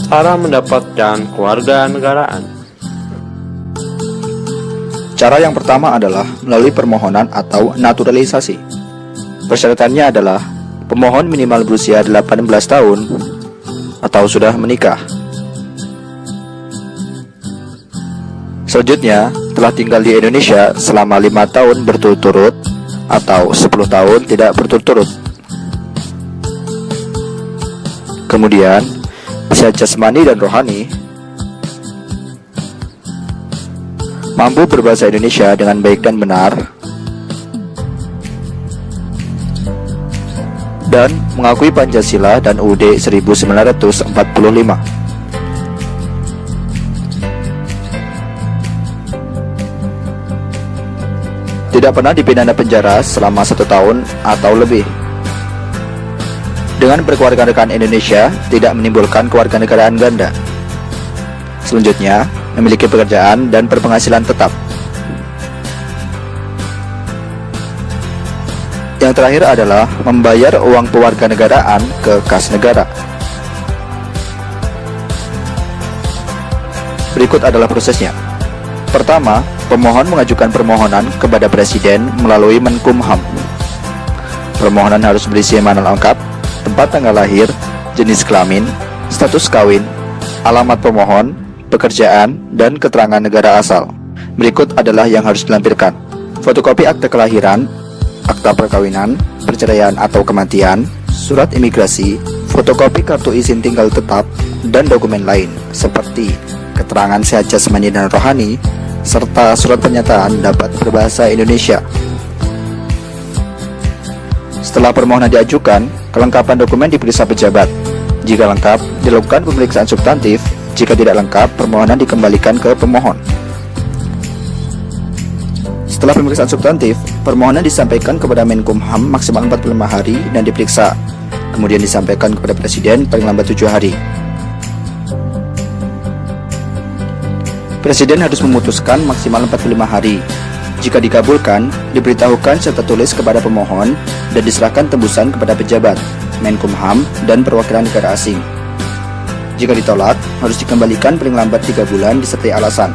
Cara mendapatkan kewarganegaraan. Cara yang pertama adalah melalui permohonan atau naturalisasi. Persyaratannya adalah pemohon minimal berusia 18 tahun atau sudah menikah. Selanjutnya, telah tinggal di Indonesia selama 5 tahun berturut-turut atau 10 tahun tidak berturut-turut. Kemudian, sehat jasmani dan rohani, mampu berbahasa Indonesia dengan baik dan benar, dan mengakui Pancasila dan UUD 1945. Tidak pernah dipidana penjara selama 1 tahun atau lebih. Dengan berkewarganegaraan Indonesia tidak menimbulkan kewarganegaraan ganda. Selanjutnya, memiliki pekerjaan dan berpenghasilan tetap. Yang terakhir adalah membayar uang kewarganegaraan ke kas negara. Berikut adalah prosesnya. Pertama, pemohon mengajukan permohonan kepada Presiden melalui Menkumham. Permohonan harus berisi mana lengkap, tempat tanggal lahir, jenis kelamin, status kawin, alamat pemohon, pekerjaan, dan keterangan negara asal. Berikut adalah yang harus dilampirkan: fotokopi akte kelahiran, akta perkawinan, perceraian atau kematian, surat imigrasi, fotokopi kartu izin tinggal tetap, dan dokumen lain seperti keterangan sehat jasmani dan rohani, serta surat pernyataan dapat berbahasa Indonesia. Setelah permohonan diajukan, kelengkapan dokumen diperiksa pejabat. Jika lengkap, dilakukan pemeriksaan substantif. Jika tidak lengkap, permohonan dikembalikan ke pemohon. Setelah pemeriksaan substantif, permohonan disampaikan kepada Menkumham maksimal 45 hari dan diperiksa. Kemudian disampaikan kepada Presiden paling lambat 7 hari. Presiden harus memutuskan maksimal 45 hari. Jika dikabulkan, diberitahukan serta tulis kepada pemohon dan diserahkan tembusan kepada pejabat, Menkumham, dan perwakilan negara asing. Jika ditolak, harus dikembalikan paling lambat 3 bulan disertai alasan.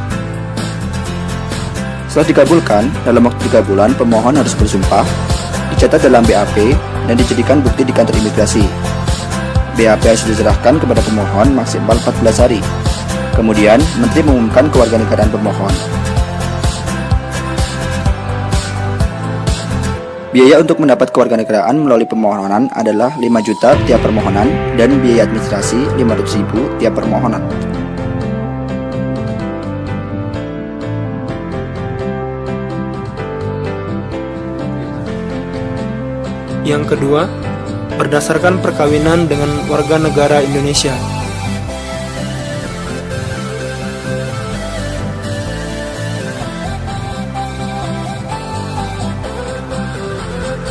Setelah dikabulkan, dalam waktu 3 bulan pemohon harus bersumpah, dicatat dalam BAP, dan dijadikan bukti di kantor imigrasi. BAP harus diserahkan kepada pemohon maksimal 14 hari. Kemudian, Menteri mengumumkan kewarganegaraan pemohon. Biaya untuk mendapat kewarganegaraan melalui permohonan adalah 5 juta tiap permohonan dan biaya administrasi 500.000 tiap permohonan. Yang kedua, berdasarkan perkawinan dengan warga negara Indonesia.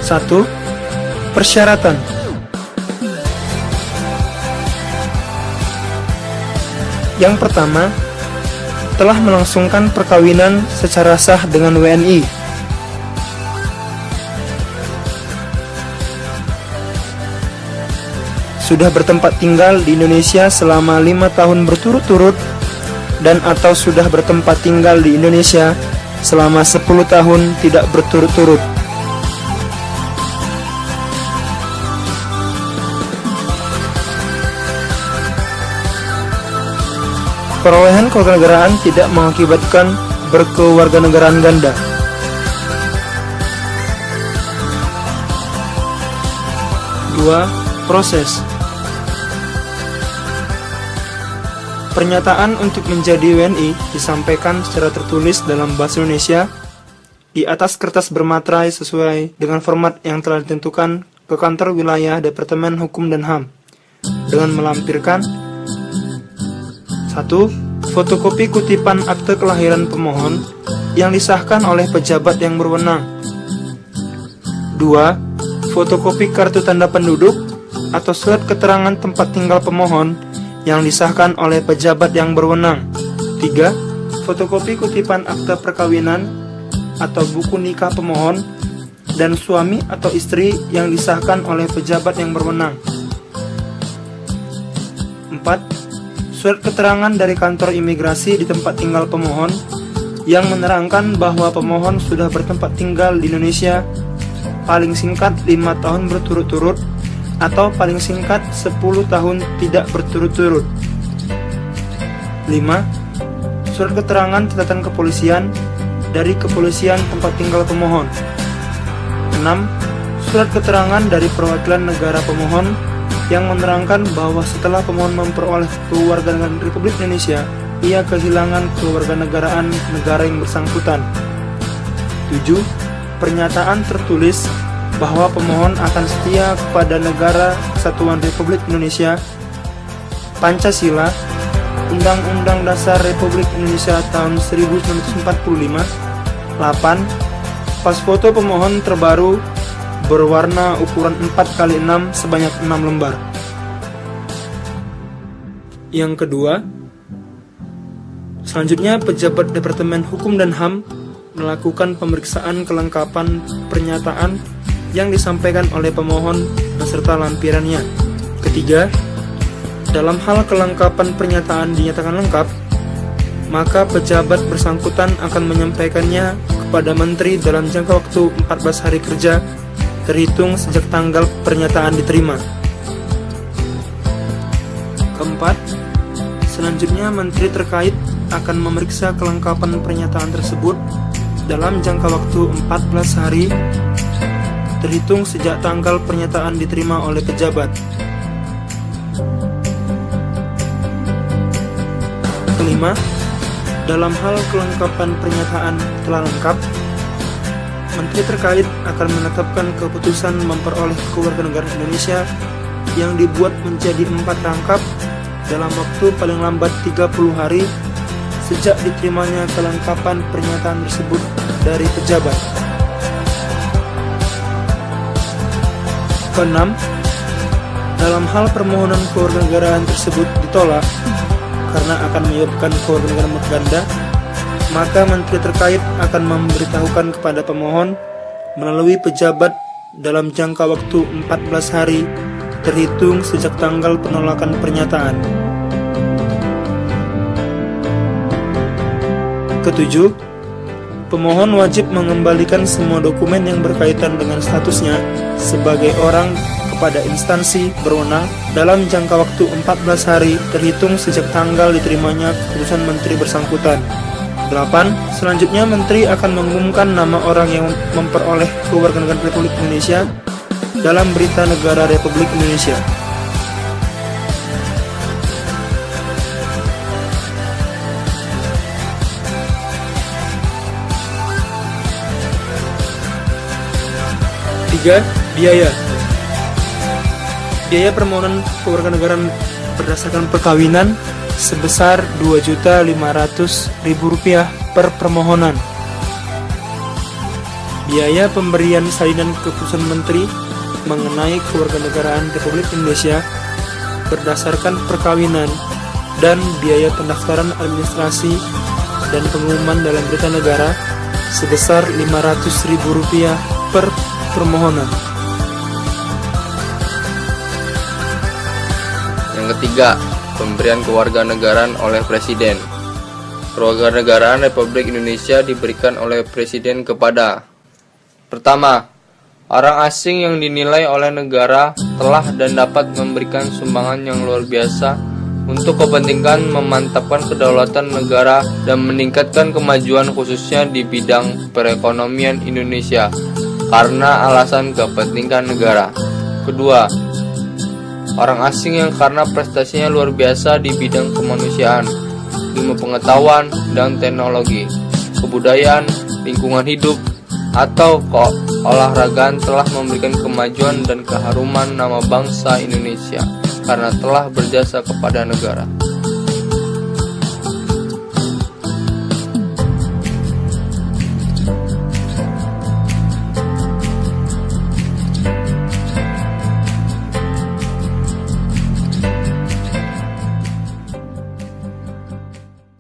Satu, persyaratan. Yang pertama, telah melangsungkan perkawinan secara sah dengan WNI. Sudah bertempat tinggal di Indonesia selama 5 tahun berturut-turut dan atau sudah bertempat tinggal di Indonesia selama 10 tahun tidak berturut-turut. Perolehan kewarganegaraan tidak mengakibatkan berkewarganegaraan ganda. Dua, proses. Pernyataan untuk menjadi WNI disampaikan secara tertulis dalam bahasa Indonesia di atas kertas bermaterai sesuai dengan format yang telah ditentukan ke kantor wilayah Departemen Hukum dan HAM dengan melampirkan: 1. Fotokopi kutipan akte kelahiran pemohon yang disahkan oleh pejabat yang berwenang. 2. Fotokopi kartu tanda penduduk atau surat keterangan tempat tinggal pemohon yang disahkan oleh pejabat yang berwenang. 3. Fotokopi kutipan akte perkawinan atau buku nikah pemohon dan suami atau istri yang disahkan oleh pejabat yang berwenang. 4. surat keterangan dari kantor imigrasi di tempat tinggal pemohon yang menerangkan bahwa pemohon sudah bertempat tinggal di Indonesia paling singkat 5 tahun berturut-turut atau paling singkat 10 tahun tidak berturut-turut. 5. Surat keterangan catatan kepolisian dari kepolisian tempat tinggal pemohon. 6. Surat keterangan dari perwakilan negara pemohon yang menerangkan bahwa setelah pemohon memperoleh kewarganegaraan Republik Indonesia, ia kehilangan kewarganegaraan negara yang bersangkutan. 7. Pernyataan tertulis bahwa pemohon akan setia kepada negara Kesatuan Republik Indonesia, Pancasila, Undang-Undang Dasar Republik Indonesia tahun 1945. 8. Pas foto pemohon terbaru berwarna ukuran 4x6 sebanyak 6 lembar. Yang kedua, selanjutnya pejabat Departemen Hukum dan HAM melakukan pemeriksaan kelengkapan pernyataan yang disampaikan oleh pemohon beserta lampirannya. Ketiga, dalam hal kelengkapan pernyataan dinyatakan lengkap, maka pejabat bersangkutan akan menyampaikannya kepada Menteri dalam jangka waktu 14 hari kerja terhitung sejak tanggal pernyataan diterima. Keempat, selanjutnya Menteri terkait akan memeriksa kelengkapan pernyataan tersebut dalam jangka waktu 14 hari terhitung sejak tanggal pernyataan diterima oleh pejabat. Kelima, dalam hal kelengkapan pernyataan telah lengkap, Menteri terkait akan menetapkan keputusan memperoleh kewarganegaraan Indonesia yang dibuat menjadi 4 rangkap dalam waktu paling lambat 30 hari sejak diterimanya kelengkapan pernyataan tersebut dari pejabat. Keenam, dalam hal permohonan kewarganegaraan tersebut ditolak karena akan menyebabkan kewarganegaraan ganda, maka Menteri terkait akan memberitahukan kepada pemohon melalui pejabat dalam jangka waktu 14 hari terhitung sejak tanggal penolakan pernyataan. Ketujuh, pemohon wajib mengembalikan semua dokumen yang berkaitan dengan statusnya sebagai orang kepada instansi berwenang dalam jangka waktu 14 hari terhitung sejak tanggal diterimanya keputusan Menteri bersangkutan. 8. Selanjutnya Menteri akan mengumumkan nama orang yang memperoleh kewarganegaraan Republik Indonesia dalam Berita Negara Republik Indonesia. Tiga, biaya. Biaya permohonan kewarganegaraan berdasarkan perkawinan sebesar Rp2.500.000 per permohonan. Biaya pemberian salinan keputusan Menteri mengenai kewarganegaraan Republik Indonesia berdasarkan perkawinan dan biaya pendaftaran administrasi dan pengumuman dalam berita negara sebesar Rp500.000 per permohonan. Yang ketiga, pemberian kewarganegaraan oleh Presiden. Kewarganegaraan Republik Indonesia diberikan oleh Presiden kepada: pertama, orang asing yang dinilai oleh negara telah dan dapat memberikan sumbangan yang luar biasa untuk kepentingan memantapkan kedaulatan negara dan meningkatkan kemajuan khususnya di bidang perekonomian Indonesia karena alasan kepentingan negara. Kedua, orang asing yang karena prestasinya luar biasa di bidang kemanusiaan, ilmu pengetahuan dan teknologi, kebudayaan, lingkungan hidup, atau keolahragaan telah memberikan kemajuan dan keharuman nama bangsa Indonesia karena telah berjasa kepada negara.